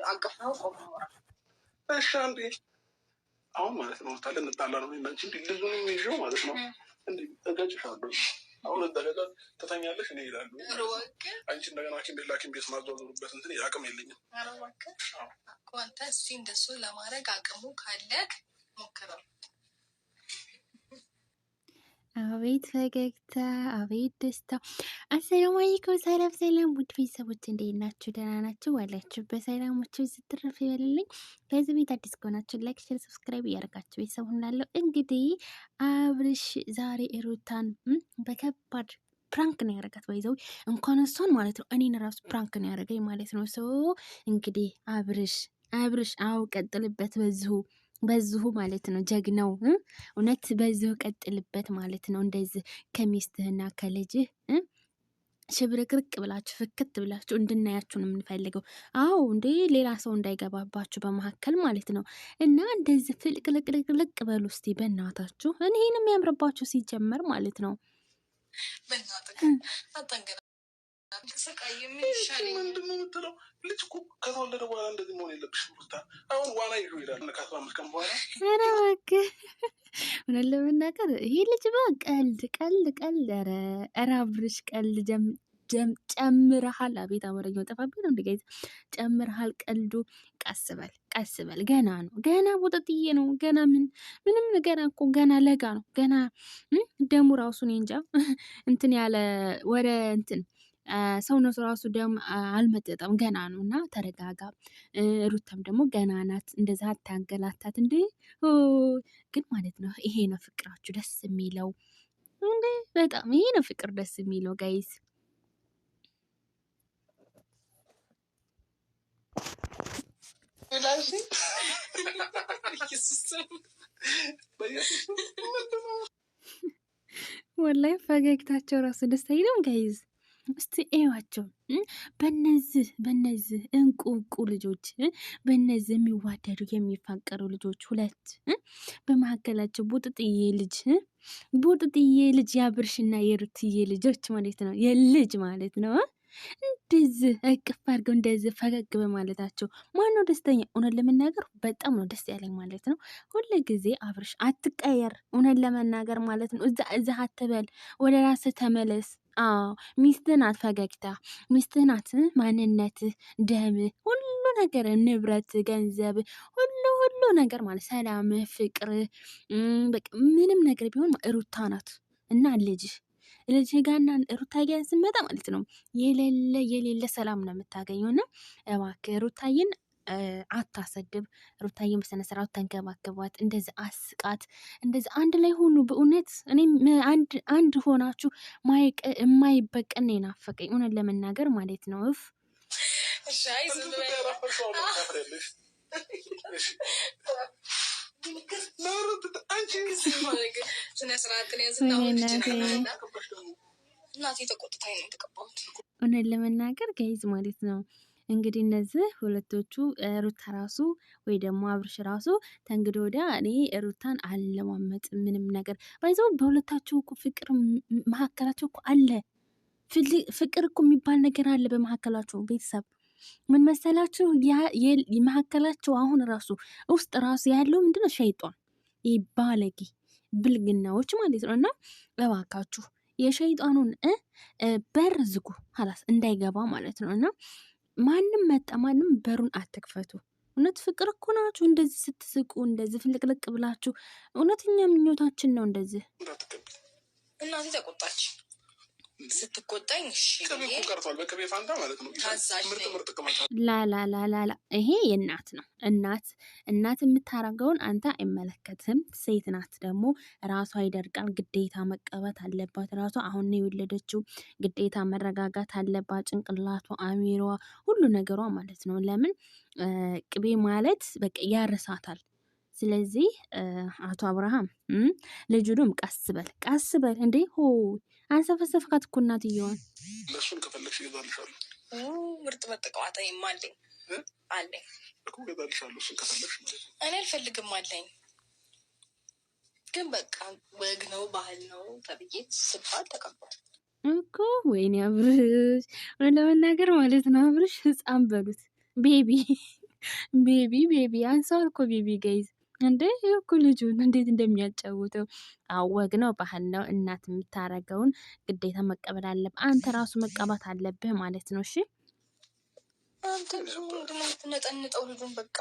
አቀፍነው ቆመራ እሺ አንዴ አሁን ማለት ነው ታለ እንጣላ ነው እንጂ ልጁንም ይዤው ማለት ነው እንዴ እጋጭሻለሁ አሁን እንደገና ተተኛለሽ እኔ ይላሉ አንቺ እንደገና ሐኪም ቤት ማዘዋወሩበት እንትን አቅም የለኝም። ኧረ እባክህ እኮ አንተ እስኪ እንደሱ ለማድረግ አቅሙ ካለክ ሞክረው። አቤት ፈገግታ፣ አቤት ደስታ። አሰላሙ አለይኩም ሰላም ሰላም፣ ውድ ቤተሰቦች እንዴት ናችሁ? ደህና ናችሁ? ዋላችሁ በሰላማችሁ ስትረፍ ይበልልኝ። ለዚህ ቤት አዲስ ከሆናችሁ ላይክ፣ ሼር፣ ሰብስክራይብ እያደረጋችሁ ቤተሰብ ሁናለሁ። እንግዲህ አብርሽ ዛሬ ሩታን በከባድ ፕራንክ ነው ያደረጋት። ባይዘው እንኳን እሷን ማለት ነው እኔን ራሱ ፕራንክ ነው ያደረገኝ ማለት ነው። ሶ እንግዲህ አብርሽ አው ቀጥልበት በዚሁ ማለት ነው። ጀግናው እውነት በዚሁ ቀጥልበት ማለት ነው። እንደዚህ ከሚስትህና ከልጅህ ሽብርቅርቅ ብላችሁ ፍክት ብላችሁ እንድናያችሁ ነው የምንፈልገው። አዎ እንዴ ሌላ ሰው እንዳይገባባችሁ በመካከል ማለት ነው። እና እንደዚህ ፍልቅልቅልቅ በሉ እስቲ በእናታችሁ። እኔንም የሚያምርባችሁ ሲጀመር ማለት ነው። ምንድነው የምትለው? ልጅ እኮ ከተወለደ በኋላ እንደዚህ መሆን የለብሽም። አሁን ዋና ይዞ ይላል ከአስራ አምስት ቀን በኋላ። ኧረ እባክህ እውነት ለመናገር ይሄ ልጅ ቀልድ ኧረ አብርሽ ቀልድ ጨምረሃል። አቤት አማርኛው ጠፋብኝ ነው እንዴ? ጨምረሃል። ቀልዱ ቀስ በል ገና ነው። ገና ቦጠጥዬ ነው። ገና ምንም ገና እኮ ገና ለጋ ነው። ገና ደሙ ራሱ እኔ እንጃ እንትን ያለ ወደ እንትን ሰውነቱ ራሱ ደም አልመጠጠም። ገና ነው እና ተረጋጋ። ሩታም ደግሞ ገና ናት። እንደዛ አታንገላታት እንዴ! ግን ማለት ነው ይሄ ነው ፍቅራችሁ ደስ የሚለው እንዴ! በጣም ይሄ ነው ፍቅር ደስ የሚለው ጋይስ። ወላይ ፈገግታቸው ራሱ ደስ አይልም ጋይዝ? እስቲ እዩዋቸው። በነዚህ እንቁ ልጆች፣ በነዚህ የሚዋደዱ የሚፋቀሩ ልጆች ሁለት በመካከላቸው ቡጥጥዬ ልጅ የአብርሽና የሩትዬ ልጆች ማለት ነው። የልጅ ማለት ነው። እንደዚህ እቅፍ አድርገው እንደዚህ ፈገግ በማለታቸው ማነው ደስተኛ? እውነት ለመናገር በጣም ነው ደስ ያለኝ ማለት ነው። ሁሉ ጊዜ አብርሽ አትቀየር፣ እውነት ለመናገር ማለት ነው። እዛ አትበል፣ ወደ ራስህ ተመለስ። አዎ ሚስትህ ናት ፈገግታ፣ ሚስትህ ናት ማንነትህ፣ ደምህ፣ ሁሉ ነገር፣ ንብረት፣ ገንዘብ፣ ሁሉ ነገር ማለት ሰላምህ፣ ፍቅርህ፣ በቃ ምንም ነገር ቢሆን ሩታ ናት እና ልጅ ጋና ሩታ ጋር ስመጣ ማለት ነው የሌለ ሰላም ነው የምታገኘው። እና እባክህ ሩታዬን አታሰድብ። ሩታዬን በስነ ስርዓት ተንከባከቧት፣ እንደዚህ አስቃት፣ እንደዚህ አንድ ላይ ሆኑ። በእውነት እኔም አንድ ሆናችሁ የማይበቀን ነው የናፈቀኝ እውነት ለመናገር ማለት ነው። እውነት ለመናገር ጋይዝ ማለት ነው እንግዲህ እነዚህ ሁለቶቹ ሩታ ራሱ ወይ ደግሞ አብርሽ ራሱ ተንግዶ ወዲያ እኔ ሩታን አለማመጥ ምንም ነገር ባይዘው በሁለታቸው እኮ ፍቅር መካከላቸው እኮ አለ። ፍቅር እኮ የሚባል ነገር አለ በመካከላቸው። ቤተሰብ ምን መሰላችሁ? መካከላቸው አሁን ራሱ ውስጥ ራሱ ያለው ምንድነው? ሸይጧን ባለጌ ብልግናዎች ማለት ነው። እና እባካችሁ የሸይጣኑን በር ዝጉ፣ ሀላስ እንዳይገባ ማለት ነው። እና ማንም መጣ ማንም በሩን አትክፈቱ። እውነት ፍቅር እኮ ናችሁ። እንደዚህ ስትስቁ እንደዚህ ፍልቅልቅ ብላችሁ እውነተኛ ምኞታችን ነው። እንደዚህ እናቴ ተቆጣች። ስትቆጣኝ ቅቤ እኮ ቀርቷል። በቅቤ ፋንታ ማለት ነው። ምርጥ ቅመታ ላላላላ ይሄ የእናት ነው። እናት የምታረገውን አንተ አይመለከትም። ሴት ናት ደግሞ ራሷ ይደርቃል። ግዴታ መቀበት አለባት። ራሷ አሁን የወለደችው ግዴታ መረጋጋት አለባት። ጭንቅላቷ፣ አሚሯ፣ ሁሉ ነገሯ ማለት ነው። ለምን ቅቤ ማለት በቃ ያርሳታል። ስለዚህ አቶ አብርሃም ልጁንም ቀስ በል እንዴ! ሆ አንሰፈሰፍካት እኮ እናትየዋን። እሱን ከፈለግሽ እገዛልሻለሁ። ምርጥ ቅባታ አለኝ እኮ እገዛልሻለሁ። እሱን ከፈለግሽ እኔ አልፈልግም አለኝ። ግን በቃ ወግ ነው ባህል ነው ተብዬ ስባል ተቀባል እኮ። ወይኔ አብርሽ ለመናገር ማለት ነው። አብርሽ ህፃን በሉት ቤቢ ቤቢ አንሳው እኮ ቤቢ ጋይዝ እንዴ እኮ ልጁን እንዴት እንደሚያጫውተው አወግ ነው፣ ባህል ነው። እናት የምታረገውን ግዴታ መቀበል አለብህ። አንተ ራሱ መቀባት አለብህ ማለት ነው። እሺ አንተ ምንድነው የምትነጠንጠው ልጁን? በቃ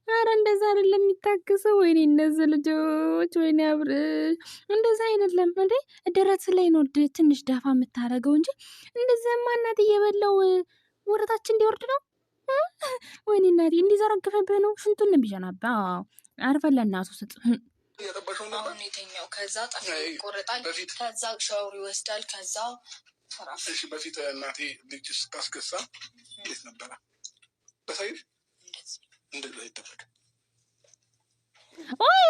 አረ እንደዛ አይደለም የሚታገሰው። ወይኔ እነዚህ ልጆች፣ ወይኔ አብርሽ እንደዛ አይደለም እንዴ። ደረት ላይ ነው ትንሽ ዳፋ የምታረገው እንጂ እንደዚህ ማናት እየበላው ወረታችን እንዲወርድ ነው። ወይኔ እናቴ እንዲዘረግፈብህ ነው። ሽንቱን ቢሸናባ አርፈን ለእናቱ ስጥ። አሁን የተኛው ከዛ ጣፊ ይቆረጣል፣ ከዛ ሻወር ይወስዳል፣ ከዛ እሺ በፊት እናቴ ልጅ ስታስገሳ እንዴት ነበረ? በሳይድ እንደዛ ይደረግ። ወይ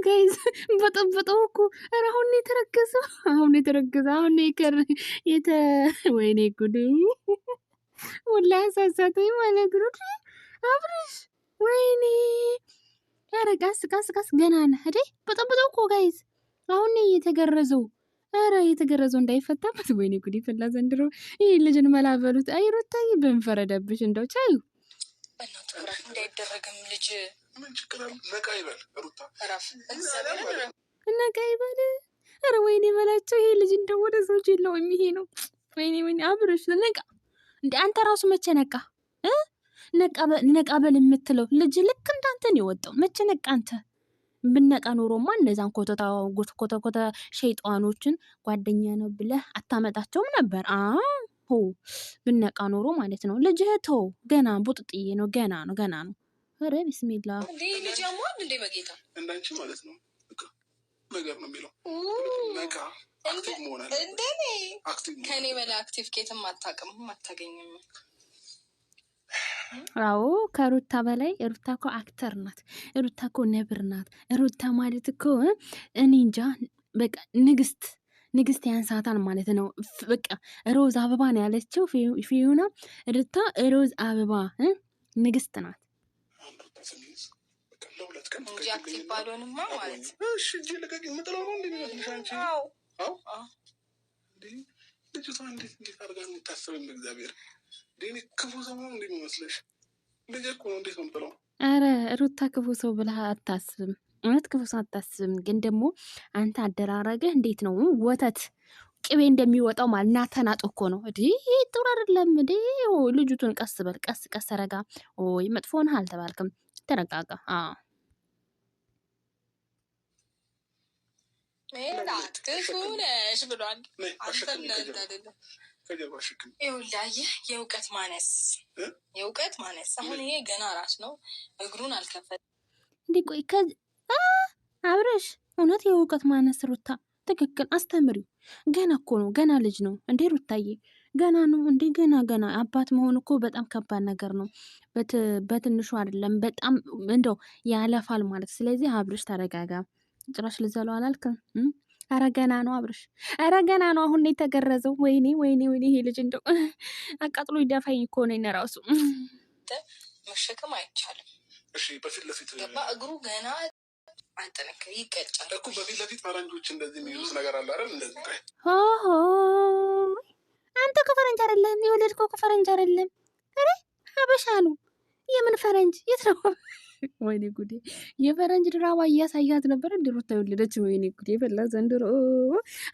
ጋይዝ በጠበጠው እኮ ኧረ አሁን የተረገዘው አሁን ወይኔ ጉድ ወላ ያሳሳተኝ ማለት ነው አብርሽ። ወይኔ ኧረ ቀስ ገና ነህ አይደል? በጠበጠው እኮ ጋይዝ አሁን የተገረዘው። ኧረ የተገረዘው እንዳይፈታበት። ወይኔ ጉድ ይፈላ ዘንድሮ። ይህ ልጅን መላበሉት። አይ ሩታዬ በንፈረደብሽ እንደው ቻዩ እንዳይደረግም ልጅ ምን ችግር አለ? ነቃ ይበል ሩታ ነቃ ይበል። ኧረ ወይኔ በላቸው። ይሄ ልጅ እንደው ወደ ሰዎች የለውም። ይሄ ነው ወይኔ አብርሽ ነቃ። እንደ አንተ ራሱ መቼ ነቃ? ነቃ በል የምትለው ልጅ ልክ እንዳንተን የወጣው መቼ ነቃ አንተ? ብነቃ ኖሮማ እነዛን ኮተኮተ ሸይጣኖችን ጓደኛ ነው ብለህ አታመጣቸውም ነበር። ብነቃ ኖሮ ማለት ነው። ልጅህ ተው ገና ቡጥጥዬ ነው። ገና ነው። ኧረ ቢስሚላ ልጅ ያሟል እንዴ በጌታ እንዳንቺ ማለት ነው ነገር ነው የሚለው ነቃ አክቲቭ መሆን አለ። እንደኔ ከኔ በላይ አክቲቭ ኬትም አታውቅም አታገኝም። አዎ ከሩታ በላይ ሩታ እኮ አክተር ናት። ሩታ እኮ ነብር ናት። ሩታ ማለት እኮ እኔ እንጃ በቃ ንግስት ያንሳታል ማለት ነው። በቃ ሮዝ አበባ ነው ያለችው ፊዩና። ሩታ ሮዝ አበባ ንግስት ናት። እንጂ አክቲቭ ባልሆንማ ማለት እሺ እጄ ለቀቂ የምጥለው ነው እንደሚመስልሽ አንቺ? ልጅቷ እንዴት አድርጋ ነው የምታስበኝ? በእግዚአብሔር ዴኒ ክፉ ሰው ነው እንደሚመስልሽ? ልጅ እኮ ነው። እንዴት ነው የምጥለው? ኧረ ሩታ ክፉ ሰው ብለህ አታስብም። እውነት ክፉ ሰው አታስብም። ግን ደግሞ አንተ አደራረግህ እንዴት ነው ወተት ቅቤ እንደሚወጣው ማለት ናተናጦ እኮ ነው። ይህ ጥሩ አይደለም። ልጅቱን ቀስ በል ቀስ ረጋ። ወይ መጥፎን አልተባልክም። ተረጋጋ። ክፉ ነሽ ብሏል። ይኸውልህ የእውቀት ማነስ አሁን ይሄ ገና ራስ ነው። እግሩን አልከፈትም እንዴ? ቆይ አብረሽ እውነት የእውቀት ማነስ ሩታ ትክክል አስተምሪው። ገና እኮ ነው፣ ገና ልጅ ነው እንዴ ሩታዬ፣ ገና ነው እንዴ ገና አባት መሆን እኮ በጣም ከባድ ነገር ነው። በትንሹ አይደለም፣ በጣም እንደው ያለፋል ማለት። ስለዚህ አብረሽ ተረጋጋ። ጭራሽ ልዘለው አላልክም? ኧረ ገና ነው አብረሽ፣ ኧረ ገና ነው። አሁን የተገረዘው። ወይኔ ይሄ ልጅ እንደው አቃጥሎ ይደፋኝ እኮ ነው እራሱ። መሸከም አይቻልም። እሺ በፊት ለፊት እግሩ ገና አንጠነከ ይቀጫል እኮ። በፊት ለፊት ፈረንጆች እንደዚህ የሚሉት ነገር አለ አይደል? እንደዚህ አንተ እኮ ፈረንጅ አይደለም የወለድከው እኮ ፈረንጅ አይደለም። አረ ሀበሻ ነው። የምን ፈረንጅ? የት ነው? ወይኔ ጉዴ! የፈረንጅ ድራማ እያሳያት ነበር እንደ ሩታ የወለደች። ወይኔ ጉዴ ፈላ ዘንድሮ።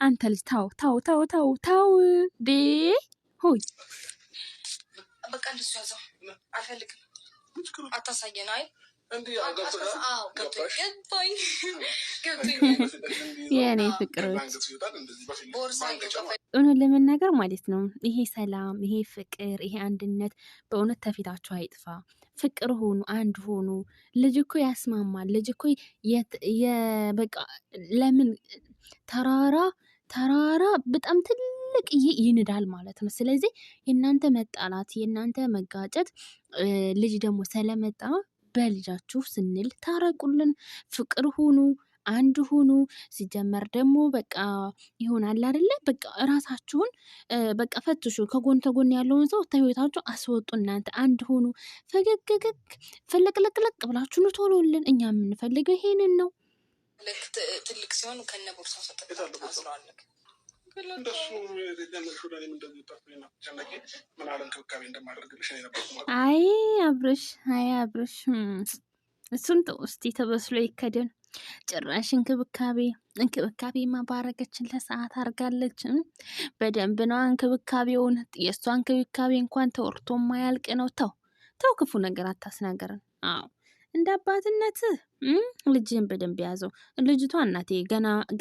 አንተ ልጅ ታው ዴ ሆይ በቃ እንደሱ ያዘው። አልፈልግም። አታሳየን። አይ የእኔ ፍቅሮች እውነት ለመናገር ማለት ነው ይሄ ሰላም፣ ይሄ ፍቅር፣ ይሄ አንድነት በእውነት ተፊታችሁ አይጥፋ። ፍቅር ሆኑ፣ አንድ ሆኑ። ልጅ እኮ ያስማማል። ልጅ እኮ በቃ ለምን ተራራ በጣም ትልቅ ይንዳል ማለት ነው። ስለዚህ የእናንተ መጣላት፣ የእናንተ መጋጨት ልጅ ደግሞ ስለመጣ በልጃችሁ ስንል ታረቁልን፣ ፍቅር ሁኑ፣ አንድ ሁኑ። ሲጀመር ደግሞ በቃ ይሆናል አይደለ? በቃ እራሳችሁን በቃ ፈትሹ። ከጎን ተጎን ያለውን ሰው ተህይወታችሁ አስወጡ። እናንተ አንድ ሁኑ። ፈገግግግ ፍልቅልቅልቅ ብላችሁ ንቶሎልን። እኛ የምንፈልገው ይሄንን ነው። ትልቅ ሲሆን ከነ ቦርሳው ሰጠታለህ። እንደሱ የጀመርሽ ወደ እኔም እንደዚህ ጠፍቶኝ ነው ጨነቄ ምን አለ እንክብካቤ እንደማደርግልሽ እኔ ነበርኩ ማለት። አይ አብርሽ፣ አይ አብርሽ፣ እሱን ተው እስቲ፣ ተበስሎ ይከደን። ጭራሽ እንክብካቤማ ባረገችን ለሰዓት አርጋለች። በደንብ ነው እንክብካቤውን። የእሷ እንክብካቤ እንኳን ተወርቶ ማያልቅ ነው። ተው ክፉ ነገር አታስናገረን። አዎ እንደ አባትነት ልጅህን በደንብ ያዘው። ልጅቷ እናቴ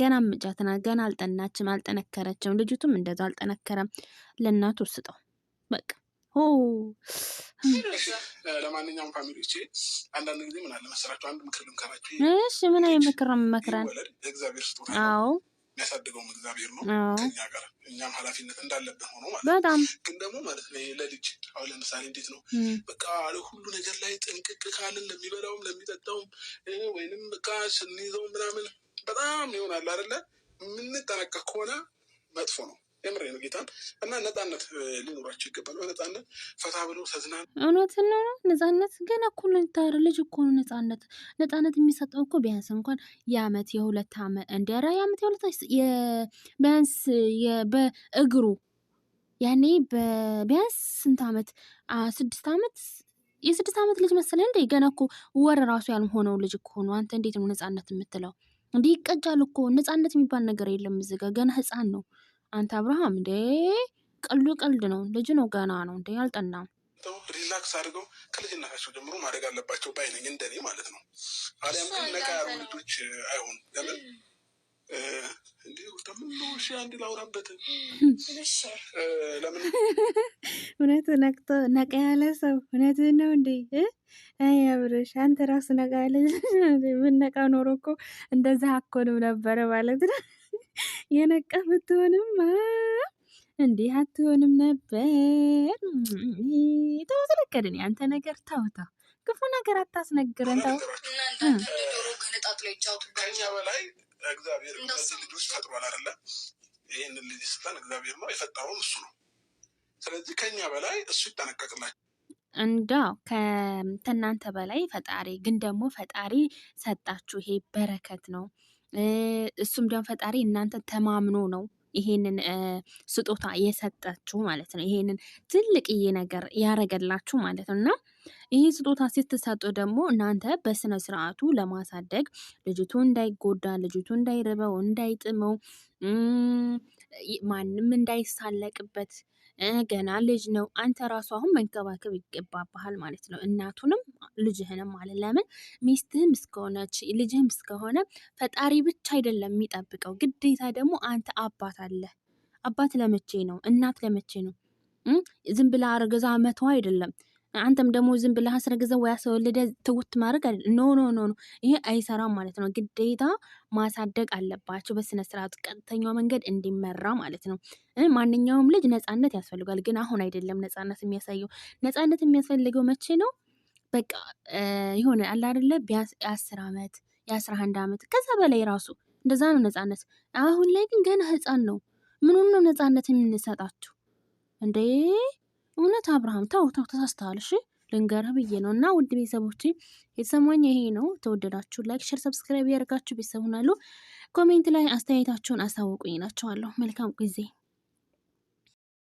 ገና ምጫትና ገና አልጠናችም፣ አልጠነከረችም። ልጅቱም እንደዛ አልጠነከረም። ለእናቱ ስጠው በቃ። ለማንኛውም ፋሚሊዎቼ አንዳንድ ጊዜ ምን አለ መሰራችሁ፣ አንድ ምክር ልምከራችሁ። እሺ ምን አይነት ምክር ነው የምመክረን? እግዚአብሔር ስጦታ አዎ የሚያሳድገውም እግዚአብሔር ነው ከኛ ጋር፣ እኛም ኃላፊነት እንዳለብን ሆኖ ማለት በጣም ግን ደግሞ ማለት ነው ለልጅ አሁን ለምሳሌ እንዴት ነው በቃ ሁሉ ነገር ላይ ጥንቅቅ ካልን ለሚበላውም ለሚጠጣውም ወይንም በቃ ስንይዘው ምናምን በጣም ይሆናል አይደለ? የምንጠነቀቅ ከሆነ መጥፎ ነው። የምሬ ነው ጌታን እና ነፃነት ሊኖራቸው ይገባል። በነፃነት ፈታ ብለው ተዝናኑ። እውነትን ነው። ነፃነት ገና እኮ ታረ ልጅ እኮ ነው ነፃነት የሚሰጠው እኮ ቢያንስ እንኳን የአመት የሁለት አመት እንደራ የአመት የሁለት ቢያንስ በእግሩ ያኔ ቢያንስ ስንት አመት 6 አመት የ6 አመት ልጅ መሰለ እንደ ገና እኮ ወር ራሱ ያልሆነው ልጅ እኮ ነው። አንተ እንዴት ነው ነፃነት የምትለው? እንዲህ ይቀጃል እኮ። ነፃነት የሚባል ነገር የለም እዚህ ጋር። ገና ህፃን ነው። አንተ አብርሃም እንዴ ቀልድ ነው። ልጅ ነው ገና ነው እንዴ አልጠናም። ሪላክስ አድርገው ከልጅነታቸው ጀምሮ ማድረግ አለባቸው ባይነኝ እንደኔ ማለት ነው። አሊያም ግን ነቃ ያሉ ልጆች አይሆን ለምን እንዴ ወጣምን ነው? እሺ አንድ ላውራበት። ለምን እውነት ነቃ ያለ ሰው እውነት ነው እንዴ? አይ አብርሽ አንተ ራስ ነቃ ያለ ምን ነቃ ኖሮ እኮ እንደዛ አኮንም ነበረ ማለት ነው። የነቃ ብትሆንም እንዲህ አትሆንም ነበር። ተው ስለከድን ያንተ ነገር ተው ክፉ ነገር አታስነግረን። ተው ከኛ በላይ እግዚአብሔር እነዚህ ልጆች ፈጥሯል አይደለ? ይህንን ልጅ ስጠን እግዚአብሔር ነው የፈጠረውም እሱ ነው። ስለዚህ ከኛ በላይ እሱ ይጠነቀቅላቸው። እንዳው ከእናንተ በላይ ፈጣሪ ግን ደግሞ ፈጣሪ ሰጣችሁ። ይሄ በረከት ነው። እሱም ደግሞ ፈጣሪ እናንተ ተማምኖ ነው ይሄንን ስጦታ የሰጣችሁ ማለት ነው። ይሄንን ትልቅዬ ነገር ያረገላችሁ ማለት ነው። እና ይሄ ስጦታ ስትሰጡ ደግሞ እናንተ በስነ ስርዓቱ ለማሳደግ ልጅቱ እንዳይጎዳ፣ ልጅቱ እንዳይርበው፣ እንዳይጥመው፣ ማንም እንዳይሳለቅበት ገና ልጅ ነው። አንተ ራሱ አሁን መንከባከብ ይገባብሃል ማለት ነው። እናቱንም ልጅህንም ማለት ለምን ሚስትህም እስከሆነች ልጅህም እስከሆነ ፈጣሪ ብቻ አይደለም የሚጠብቀው፣ ግዴታ ደግሞ አንተ አባት አለ። አባት ለመቼ ነው? እናት ለመቼ ነው? ዝም ብላ አረገዛ መተው አይደለም። አንተም ደግሞ ዝም ብለህ አስረግዘው ወይ አስወልደ ትውት ማድረግ አይደለም። ኖ ይሄ አይሰራም ማለት ነው። ግዴታ ማሳደግ አለባቸው በስነ ስርዓት ቀጥተኛው መንገድ እንዲመራ ማለት ነው። ማንኛውም ልጅ ነፃነት ያስፈልጋል፣ ግን አሁን አይደለም ነፃነት የሚያሳየው። ነፃነት የሚያስፈልገው መቼ ነው? በቃ የሆነ አለ አይደለ ቢያንስ 10 አመት 11 አመት ከዛ በላይ ራሱ እንደዛ ነው ነፃነት። አሁን ላይ ግን ገና ህፃን ነው። ምኑን ነው ነፃነት የምንሰጣችሁ እንዴ? እውነት አብርሃም ተው ተሳስተሃል። እሺ ልንገርህ ብዬ ነው። እና ውድ ቤተሰቦች የተሰማኝ ይሄ ነው። ተወደዳችሁ ላይክ፣ ሼር፣ ሰብስክራይብ ያደርጋችሁ ቤተሰብ ሁናሉ። ኮሜንት ላይ አስተያየታችሁን አሳውቁኝ እላችኋለሁ። መልካም ጊዜ